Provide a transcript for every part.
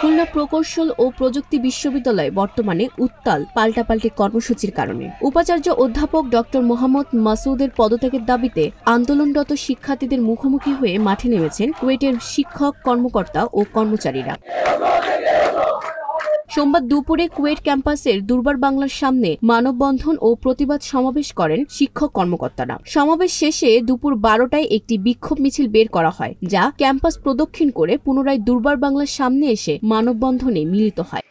খুলনা প্রকৌশল ও প্রযুক্তি বিশ্ববিদ্যালয় বর্তমানে উত্তাল পাল্টাপাল্টি কর্মসূচির কারণে উপাচার্য অধ্যাপক ডক্টর মোহাম্মদ মাসুদের পদত্যাগের দাবিতে আন্দোলনরত শিক্ষার্থীদের মুখোমুখি হয়ে মাঠে নেমেছেন কুয়েটের শিক্ষক, কর্মকর্তা ও কর্মচারীরা। সোমবার দুপুরে কুয়েট ক্যাম্পাসের দুর্বার বাংলার সামনে মানববন্ধন ও প্রতিবাদ সমাবেশ করেন শিক্ষক কর্মকর্তারা। সমাবেশ শেষে দুপুর 12টায় একটি বিক্ষোভ মিছিল বের করা হয়, যা ক্যাম্পাস প্রদক্ষিণ করে পুনরায় দুর্বার বাংলার সামনে এসে মানববন্ধনে মিলিত হয়।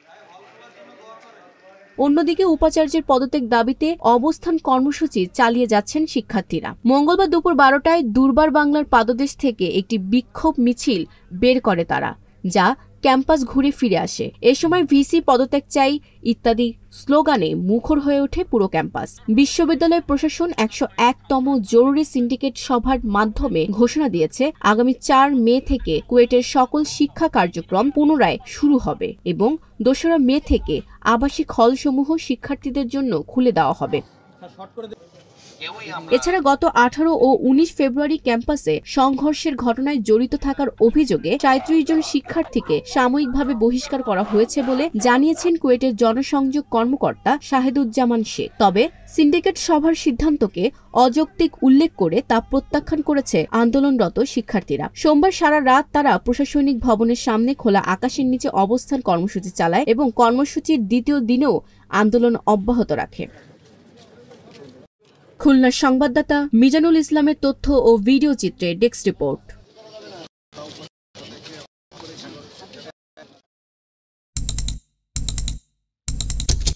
অন্যদিকে উপাচার্যের পদত্যাগ দাবিতে অবস্থান কর্মসূচি চালিয়ে যাচ্ছেন শিক্ষার্থীরা। মঙ্গলবার দুপুর 12টায় দুর্বার বাংলার পাদদেশ থেকে একটি বিক্ষোভ মিছিল বের করে তারা, যা ক্যাম্পাস ঘুরে ফিরে আসে। এ সময় ভিসি পদত্যাগ চাই ইত্যাদি স্লোগানে মুখর হয়ে ওঠে পুরো ক্যাম্পাস। বিশ্ববিদ্যালয় প্রশাসন 101তম জরুরি সিন্ডিকেট সভার মাধ্যমে ঘোষণা দিয়েছে আগামী 4 মে থেকে কুয়েটের সকল শিক্ষা কার্যক্রম পুনরায় শুরু হবে এবং 2রা মে থেকে আবাসিক হলসমূহ শিক্ষার্থীদের জন্য খুলে দেওয়া হবে। এছাড়া গত 18 ও 19 ফেব্রুয়ারি ক্যাম্পাসে সংঘর্ষের ঘটনায় জড়িত থাকার অভিযোগে 37 জন শিক্ষার্থীকে সাময়িকভাবে বহিষ্কার করা হয়েছে বলে জানিয়েছেন কুয়েটের জনসংযোগ কর্মকর্তা শাহেদুজ্জামান শেখ। তবে সিন্ডিকেট সভার সিদ্ধান্তকে অযৌক্তিক উল্লেখ করে তা প্রত্যাখ্যান করেছে আন্দোলনরত শিক্ষার্থীরা। সোমবার সারা রাত তারা প্রশাসনিক ভবনের সামনে খোলা আকাশের নিচে অবস্থান কর্মসূচি চালায় এবং কর্মসূচির দ্বিতীয় দিনেও আন্দোলন অব্যাহত রাখে। খুলনার সংবাদদাতা মিজানুল ইসলামের তথ্য ও ভিডিও চিত্রে ডেস্ক রিপোর্ট।